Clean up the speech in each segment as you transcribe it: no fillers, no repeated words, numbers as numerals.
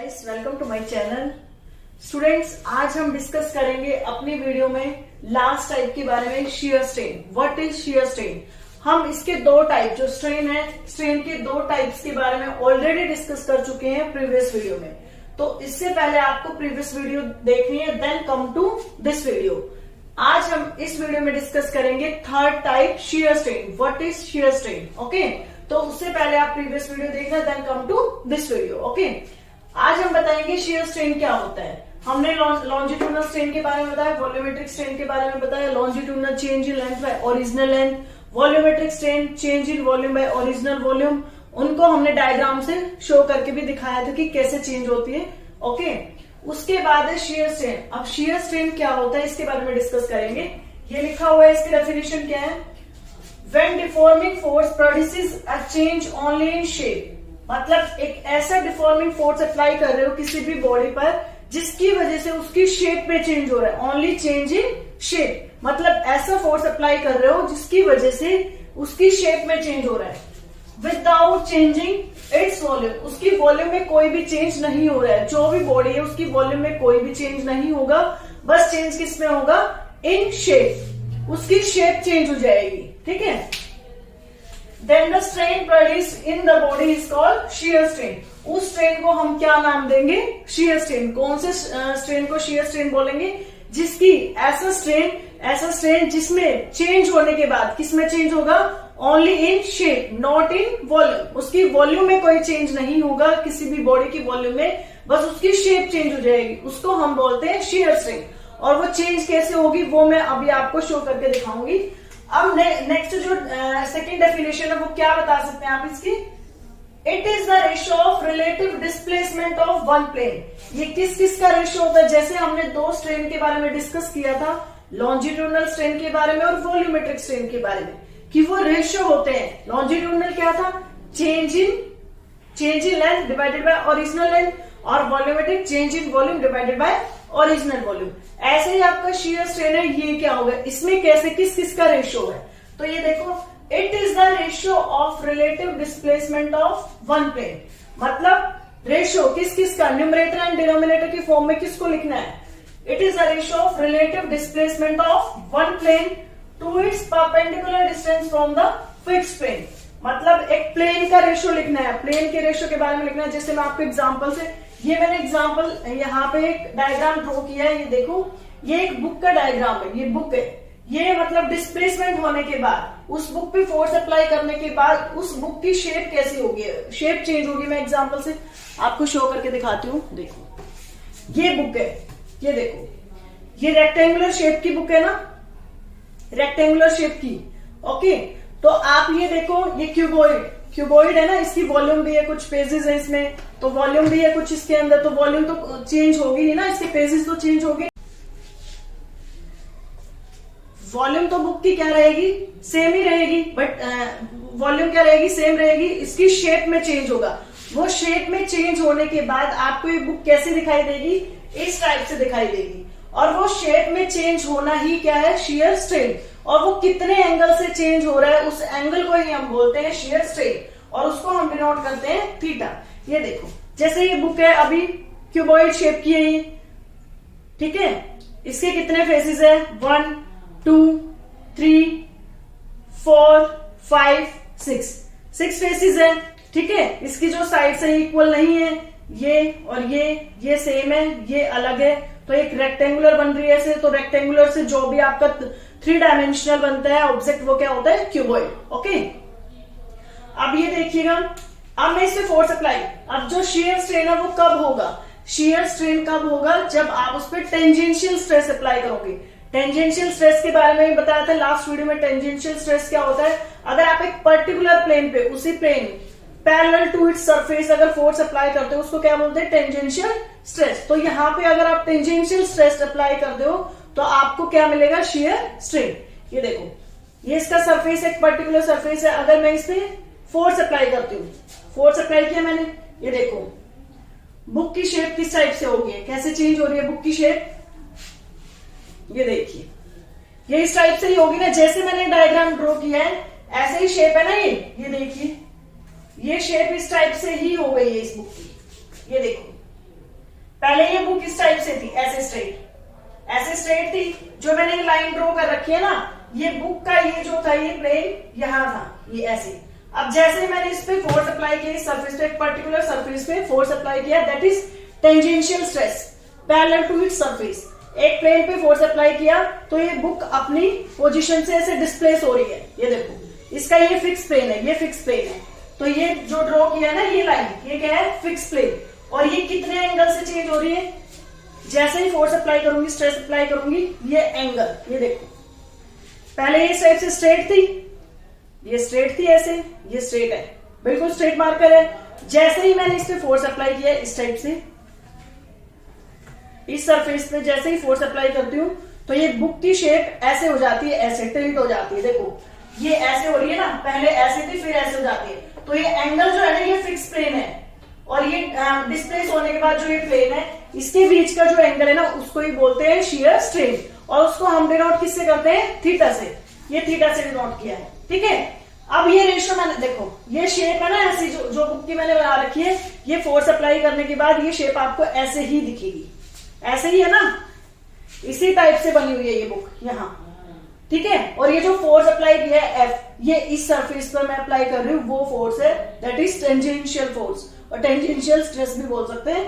Guys, welcome to my channel. Students, आज हम discuss करेंगे अपनी वीडियो में लास्ट टाइप के बारे में, shear strain. What is shear strain? हम इसके दो टाइप, जो स्ट्रेन है, स्ट्रेन के दो टाइप्स के बारे में ऑलरेडी डिस्कस कर चुके हैं प्रीवियस वीडियो में। तो इससे पहले आपको प्रीवियस वीडियो देखनी है, then come to this video. आज हम इस वीडियो में डिस्कस करेंगे third type, shear strain. What is shear strain? Okay, तो उससे पहले आप प्रीवियस वीडियो देखना, then come to this video. Okay, आज हम बताएंगे शियर स्ट्रेन क्या होता है। हमने लॉन्जिट्यूडनल स्ट्रेन के बारे में बताया, वॉल्यूमेट्रिक स्ट्रेन के बारे में बताया, longitudinal change in length bye original length, volumetric strain change in volume by original volume. उनको हमने डायग्राम से शो करके भी दिखाया था कि कैसे चेंज होती है। ओके, उसके बाद है शियर स्ट्रेन। अब शियर स्ट्रेन क्या होता है इसके बारे में डिस्कस करेंगे। ये लिखा हुआ है, इसकी डेफिनेशन क्या है? When deforming force produces a change only in shape, मतलब एक ऐसा डिफॉर्मिंग फोर्स अप्लाई कर रहे हो किसी भी बॉडी पर जिसकी वजह से उसकी शेप में चेंज हो रहा है। ओनली चेंज इन शेप, मतलब ऐसा फोर्स अप्लाई कर रहे हो जिसकी वजह से उसकी शेप में चेंज हो रहा है। विदाउट चेंजिंग इट्स वॉल्यूम, उसकी वॉल्यूम में कोई भी चेंज नहीं हो रहा है। जो भी बॉडी है उसकी वॉल्यूम में कोई भी चेंज नहीं होगा, बस चेंज किस में होगा? इन शेप, उसकी शेप चेंज हो जाएगी। ठीक है, then the strain produced in the body is called shear strain. उस स्ट्रेन को हम क्या नाम देंगे? Shear strain. कौन से स्ट्रेन को शियर स्ट्रेन बोलेंगे? जिसकी ऐसा स्ट्रेन जिसमें चेंज होने के बाद किसमें चेंज होगा? Only in shape, not in volume. उसकी वॉल्यूम में कोई चेंज नहीं होगा, किसी भी बॉडी की वॉल्यूम में, बस उसकी शेप चेंज हो जाएगी। उसको हम बोलते हैं शियर स्ट्रेन। और वो चेंज कैसे होगी वो मैं अभी आपको शो करके दिखाऊंगी। अब नेक्स्ट जो सेकंड डेफिनेशन है वो क्या बता सकते हैं आप इसकी? It is the ratio of relative displacement of one plane. ये किस किस का रेशियो होता है? जैसे हमने दो स्ट्रेन के बारे में डिस्कस किया था, लॉन्जिट्यूडनल स्ट्रेन के बारे में और वॉल्यूमेट्रिक स्ट्रेन के बारे में, कि वो रेशियो होते हैं। लॉन्जिट्यूडनल क्या था? Change in length divided by original length, और volumetric change in volume divided by original volume. ऐसे ही आपका शियर स्ट्रेन है, ये क्या होगा? इसमें कैसे किस किस का रेशियो है? तो ये देखो, it is the ratio of relative displacement of one plane. मतलब रेशियो किस किस का? न्यूमरेटर एंड डिनोमिनेटर की फॉर्म में किसको लिखना है? It is the ratio of relative displacement of one plane to its perpendicular distance from the fixed plane. मतलब एक प्लेन का रेशियो लिखना है, प्लेन के रेशियो के बारे में लिखना है। जैसे मैं आपको एग्जांपल से, ये मैंने एग्जांपल यहाँ पे एक डायग्राम ड्रॉ किया है। ये देखो, ये एक बुक का डायग्राम है, ये बुक है। ये मतलब डिस्प्लेसमेंट होने के बाद, उस बुक पे फोर्स अप्लाई करने के बाद उस बुक की शेप कैसी होगी? शेप चेंज होगी। मैं एग्जांपल से आपको शो करके दिखाती हूँ। देखो, ये बुक है, ये देखो, ये रेक्टेंगुलर शेप की बुक है ना, रेक्टेंगुलर शेप की। ओके, तो आप ये देखो, ये क्यूबॉइड है ना, इसकी वॉल्यूम भी है, कुछ पेजेस है इसमें, तो वॉल्यूम भी है कुछ इसके अंदर, तो वॉल्यूम तो चेंज होगी नहीं ना, इसके पेजेस तो चेंज होगी। वॉल्यूम तो बुक की क्या रहेगी? सेम ही रहेगी, बट वॉल्यूम क्या रहेगी? सेम रहेगी। इसकी शेप में चेंज होगा। वो शेप में चेंज होने के बाद आपको ये बुक कैसे दिखाई देगी? इस टाइप से दिखाई देगी। और वो शेप में चेंज होना ही क्या है? Shear strain. और वो कितने एंगल से चेंज हो रहा है, उस एंगल को ही हम बोलते हैं शियर स्ट्रेन, और उसको हम डिनोट करते हैं थीटा। ये देखो, जैसे ये बुक है, अभी क्यूबॉइड शेप की है ये, ठीक है। इसके कितने फेसेस है? 1 2 3 4 5 6 फेसेस है, ठीक है। इसकी जो साइड्स है इक्वल नहीं है, ये और ये सेम है, ये अलग है। तो एक रेक्टेंगुलर बन रही है ऐसे, तो रेक्टेंगुलर से जो भी आपका 3 डायमेंशनल बनता है ऑब्जेक्ट, वो क्या होता है? क्यूबॉइड। ओके, अब ये देखिएगा, अब मैं इस पे फोर्स अप्लाई, अब जो शियर स्ट्रेन है वो कब होगा? शियर स्ट्रेन कब होगा? जब आप उस पर टेंजेंशियल स्ट्रेस अप्लाई करोगे। टेंजेंशियल स्ट्रेस के बारे में बताया था लास्ट वीडियो में। टेंजेंशियल स्ट्रेस क्या होता है? अगर आप एक पर्टिकुलर प्लेन पे, उसी plane parallel to its surface अगर फोर्स अप्लाई करते हो, उसको क्या बोलते हैं? Tangential stress. तो यहाँ पे अगर आप टेंजेंशियल स्ट्रेस अप्लाई करते हो तो आपको क्या मिलेगा? Shear strain. ये देखो, ये इसका सरफेस, एक पर्टिकुलर सरफेस है। अगर मैं इस पे फोर्स अप्लाई करती हूँ, फोर्स अप्लाई किया मैंने, ये देखो, बुक की शेप किस टाइप से होगी? कैसे चेंज हो रही है बुक की शेप? ये देखिए, ये इस टाइप से ही होगी ना, जैसे मैंने डायग्राम ड्रॉ किया है ऐसे ही शेप है ना ये देखिए, ये शेप इस टाइप से ही हो गई है इस बुक की। ये देखो, पहले ये बुक इस टाइप से थी, ऐसे स्ट्रेट थी। जो मैंने लाइन ड्रॉ कर रखी है ना, ये बुक का ये जो था ये प्लेन यहाँ था, ये ऐसे। अब जैसे मैंने इस पे फोर्स अप्लाई किया, सरफेस पे, एक पर्टिकुलर सरफेस पे फोर्स अप्लाई किया, that is tangential stress parallel to its surface. एक प्लेन पे फोर्स अप्लाई किया तो ये बुक अपनी पोजीशन से ऐसे डिस्प्लेस हो रही है। ये देखो, इसका ये फिक्स प्लेन है, ये फिक्स प्लेन है। तो ये जो ड्रॉ किया है ना ये लाइन, ये क्या है, फिक्स प्लेन। और ये कितने एंगल से चेंज हो रही है, जैसे ही फोर्स अप्लाई करूंगी, स्ट्रेस अप्लाई करूंगी, ये एंगल, ये देखो, पहले ये स्ट्रेट से स्ट्रेट थी, ये स्ट्रेट थी ऐसे, ये स्ट्रेट है, बिल्कुल स्ट्रेट मार्कर है। जैसे ही मैंने इस पे फोर्स अप्लाई किया इस टाइप से, इस सरफेस पे जैसे ही फोर्स अप्लाई करती हूँ तो ये बुक की शेप ऐसे हो जाती है, ऐसे टिल्ट हो जाती है। देखो ये ऐसे हो रही है ना, पहले ऐसे थी फिर ऐसे हो जाती है। तो ये एंगल जो है ना ये फिक्स प्लेन है, और ये डिस्प्लेस होने के बाद जो ये प्लेन है इसके बीच का जो एंगल है ना उसको ही बोलते हैं शियर स्ट्रेन, और उसको हम डिनोट किससे करते हैं, थीटा से। ये थीटा से डिनोट किया है, ठीक है। अब ये रेशियो मैंने, देखो ये शेप है ना ऐसी, जो बुक की मैंने बना रखी है, ये फोर्स अप्लाई करने के बाद ये शेप आपको ऐसे ही दिखेगी, ऐसे ही है ना, इसी टाइप से बनी हुई है ये बुक यहाँ, ठीक है। और ये जो फोर्स अप्लाई किया है F, ये इस सरफेस पर मैं अप्लाई कर रही हूँ, वो फोर्स है, दैट इज टेंजेंशियल फोर्स, और टेंजेंशियल स्ट्रेस भी बोल सकते हैं।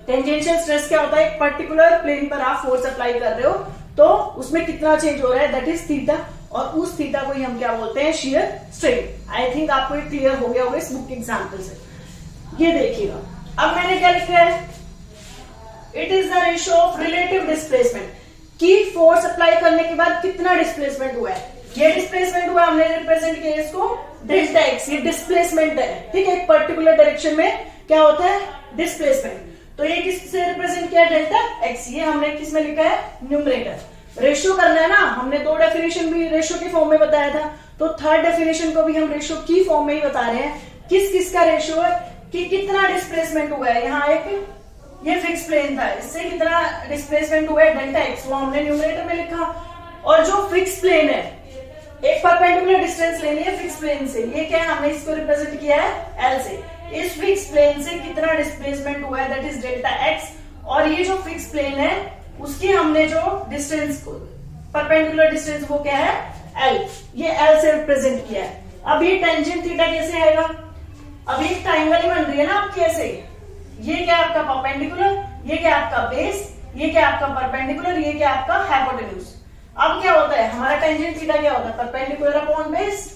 टेंजेंशियल स्ट्रेस क्या होता है, एक पर्टिकुलर प्लेन पर आप फोर्स अप्लाई कर रहे हो तो उसमें कितना चेंज हो रहा है, दैट इज थीटा, और उस थीटा को ही हम क्या बोलते हैं, शियर स्ट्रेन। आई थिंक आपको ये क्लियर हो गया होगा इस बुक के एग्जाम्पल से। ये देखिएगा, अब मैंने क्या लिखा है, it is the ratio of relative displacement, की फोर्स अप्लाई करने के बाद कितना डिस्प्लेसमेंट हुआ है। ये डिस्प्लेसमेंट हुआ, हमने रिप्रेजेंट किया इसको डेल्टा एक्स, ये डिस्प्लेसमेंट है, ठीक है। एक पर्टिकुलर डायरेक्शन में क्या होता है, डिस्प्लेसमेंट। तो ये किससे रिप्रेजेंट किया, डेल्टा एक्स, ये हमने किसमें लिखा है, न्यूमरेटर। रेशियो करना है ना, हमने दो डेफिनेशन भी रेशियो के फॉर्म में बताया था, तो थर्ड डेफिनेशन को भी हम रेशियो की फॉर्म में ही बता रहे हैं। किस किस का रेशियो है, कि कितना डिस्प्लेसमेंट हुआ है। यहाँ एक ये फिक्स प्लेन था, इससे कितना डिस्प्लेसमेंट हुआ है, डेल्टा एक्स, वो हमने न्यूमरेटर में लिखा। और जो फिक्स प्लेन है, एक परपेंडिकुलर डिस्टेंस लेनी है फिक्स प्लेन से, ये क्या है, हमने इसको रिप्रेजेंट किया है एल से। इस फिक्स प्लेन से कितना डिस्प्लेसमेंट हुआ है, दैट इज डेल्टा एक्स। और ये जो फिक्स प्लेन है उसकी हमने जो डिस्टेंस, परपेंडिकुलर डिस्टेंस, वो क्या है, एल, ये एल से रिप्रेजेंट किया है। अब ये टेंजेंट थीटा कैसे आएगा, अब एक ट्राइंगल ही बन रही है ना आपकी ऐसे, ये क्या आपका परपेंडिकुलर, ये क्या आपका बेस, ये क्या आपका परपेंडिकुलर, ये क्या आपका हाइपोटेन्यूज। अब क्या होता है, हमारा टेंजेंट थीटा क्या होता है, परपेंडिकुलर अपॉन बेस।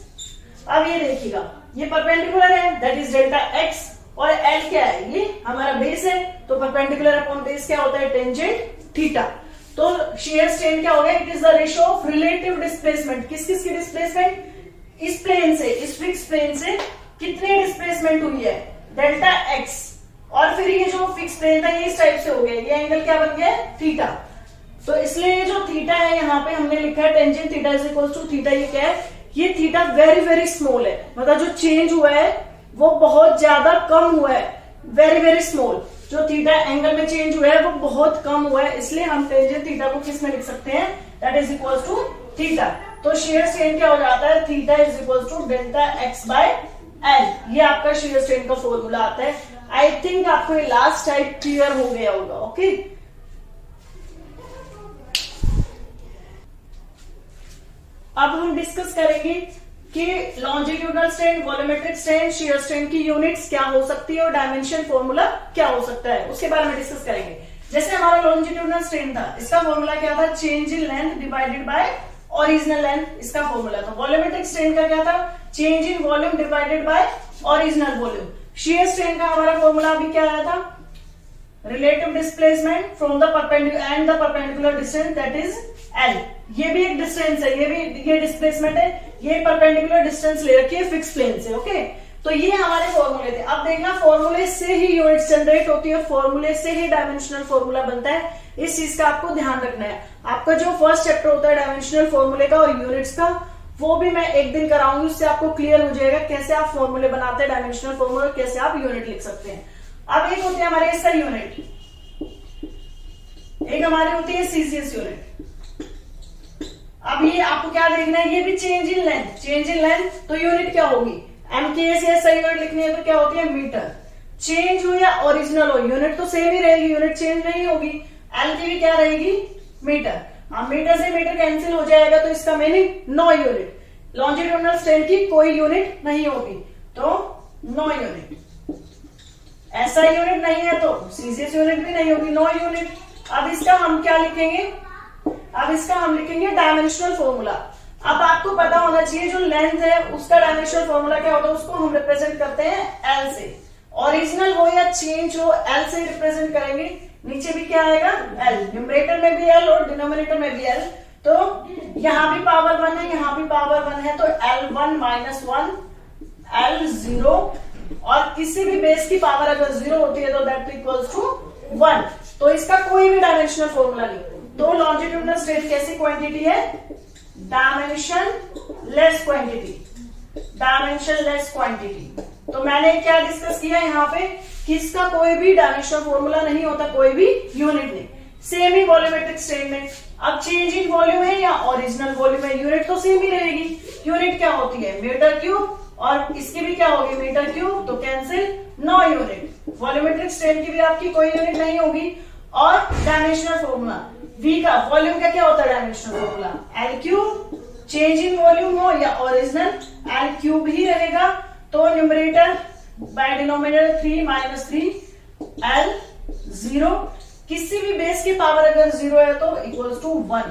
अब ये देखिएगा, ये परपेंडिकुलर है, दैट इज डेल्टा एक्स, और एल क्या है, ये हमारा बेस है, तो परपेंडिकुलर अपॉन बेस क्या होता है, टेंजेंट थीटा। तो शियर स्ट्रेन क्या हो गया, it is the ratio of relative displacement. किस किस की डिस्प्लेसमेंट, इस प्लेन से, इस फिक्स प्लेन से कितनी डिस्प्लेसमेंट हुई है, डेल्टा एक्स। और फिर ये जो फिक्स प्लेन था ये इस टाइप से हो गया, ये एंगल क्या बन गया, थीटा। तो इसलिए ये जो थीटा है यहाँ पे हमने लिखा है tangent theta is equal to theta, ये क्या है, ये थीटा वेरी वेरी स्मॉल है, मतलब जो चेंज हुआ है वो बहुत ज्यादा कम हुआ है, वेरी वेरी स्मॉल। जो थीटा एंगल में चेंज हुआ है वो बहुत कम हुआ है, इसलिए हम टेंजेंट थीटा को किस में लिख सकते हैं, that is equal to theta. तो शियर स्ट्रेन क्या हो जाता है, theta is equal to delta x by L, ये आपका शियर स्ट्रेन का फॉर्मूला आता है। आई थिंक आपको ये लास्ट टाइप क्लियर हो गया होगा, ओके। अब हम डिस्कस करेंगे कि longitudinal strain, volumetric strain, shear strain की यूनिट्स क्या हो सकती है और डायमेंशन फॉर्मूला क्या हो सकता है, उसके बारे में डिस्कस करेंगे। जैसे हमारा लॉन्जिट्यूडनल स्ट्रेन था, इसका फॉर्मूला क्या था, change in length divided by original length, इसका फॉर्मूला था। वॉल्यूमेट्रिक स्ट्रेन का क्या था, change in volume divided by original volume. Shear strain का हमारा फॉर्मूला अभी क्या आया था, relative displacement from the perpendicular and the perpendicular distance, that is L. ये भी एक डिस्टेंस है, ये डिस्प्लेसमेंट है, ये परपेंडिकुलर डिस्टेंस ले रखी है फिक्स प्लेन से, ओके। तो ये हमारे फॉर्मूले थे। अब देखना, फॉर्मूले से ही यूनिट्स जनरेट होती है, फॉर्मूले से ही डायमेंशनल फॉर्मूला बनता है, इस चीज का आपको ध्यान रखना है। आपका जो फर्स्ट चैप्टर होता है डायमेंशनल फॉर्मूले का और यूनिट्स का, वो भी मैं एक दिन कराऊंगी, उससे आपको क्लियर हो जाएगा कैसे आप फॉर्मूले बनाते हैं डायमेंशनल फॉर्मूला, कैसे आप यूनिट लिख सकते हैं। अब एक होती है हमारे इसका यूनिट, एक हमारी होती है सीसीएस यूनिट। अब ये आपको क्या देखना है, ये भी change in length, change in length, तो यूनिट क्या होगी, एमकेएस या यूनिट लिखनी है तो क्या होती है, मीटर। चेंज हो या ओरिजिनल हो, यूनिट तो सेम ही रहेगी, यूनिट चेंज नहीं होगी। एल की भी क्या रहेगी, मीटर। अब मीटर से मीटर कैंसिल हो जाएगा तो इसका meaning no unit. Longitudinal strain की कोई यूनिट नहीं होगी तो नो यूनिट। ऐसा यूनिट नहीं है तो सीजीएस यूनिट भी नहीं होगी, नो यूनिट। अब इसका हम क्या लिखेंगे, अब इसका हम लिखेंगे डायमेंशनल फॉर्मूला। अब आपको पता होना चाहिए जो लेंथ है उसका डायमेंशनल फॉर्मूला क्या होता है, उसको हम रिप्रेजेंट करते हैं एल से। ओरिजिनल हो या चेंज हो एल से रिप्रेजेंट करेंगे। नीचे भी क्या आएगा, एल। न्यूमरेटर में भी एल और डिनोमिनेटर में भी एल। तो यहां भी पावर 1 है, यहां भी पावर 1 है, तो L1 - 1 L0, और किसी भी बेस की पावर अगर 0 होती है तो दैट इक्वल्स टू 1। तो इसका कोई भी डायमेंशनल फॉर्मूला नहीं। तो लॉन्जिट्यूडिनल स्ट्रेन कैसी क्वांटिटी है, dimension less quantity, dimension less quantity. तो मैंने क्या डिस्कस किया यहाँ पे कि इसका कोई भी डायमेंशनल फॉर्मूला नहीं होता, कोई भी यूनिट नहीं। सेम ही वॉल्यूमेट्रिक स्ट्रेन में अब चेंज इन वॉल्यूम है या ओरिजिनल वॉल्यूम है, यूनिट तो सेम ही रहेगी। यूनिट क्या होती है, मीटर क्यूब, और इसकी भी क्या होगी, मीटर क्यूब, तो cancel, no unit. Volumetric strain की भी आपकी कोई यूनिट नहीं होगी। और डायमेंशनल फॉर्मूला वी का, वॉल्यूम का क्या होता है dimensional formula, L cube. Change in volume हो या ओरिजिनल, एल क्यूब ही रहेगा। तो न्यूमरेटर बाय डिनोमिनेटर 3 - 3 L0। किसी भी बेस की पावर अगर 0 है तो equals to 1,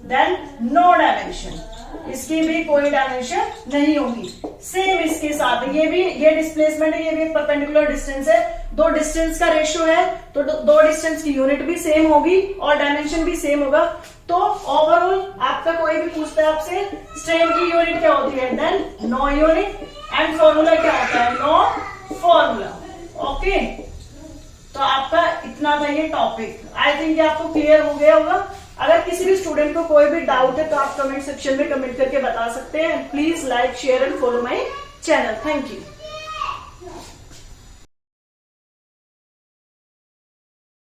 then no dimension. इसकी भी कोई डायमेंशन नहीं होगी। सेम इसके साथ ये डिस्प्लेसमेंट है, ये भी परपेंडिकुलर डिस्टेंस है। दो डिस्टेंस का रेशियो है तो दो डिस्टेंस की यूनिट भी सेम होगी और डायमेंशन भी सेम होगा। तो ओवरऑल आपका कोई भी पूछता है आपसे स्ट्रेन की यूनिट क्या होती है, then no unit, and formula क्या होता है, नो फॉर्मूला। ओके, तो आपका इतना था ये टॉपिक। आई थिंक आपको क्लियर हो गया होगा। अगर किसी भी स्टूडेंट को कोई भी डाउट है तो आप कमेंट सेक्शन में कमेंट करके बता सकते हैं। Please like, share and follow my channel. Thank you.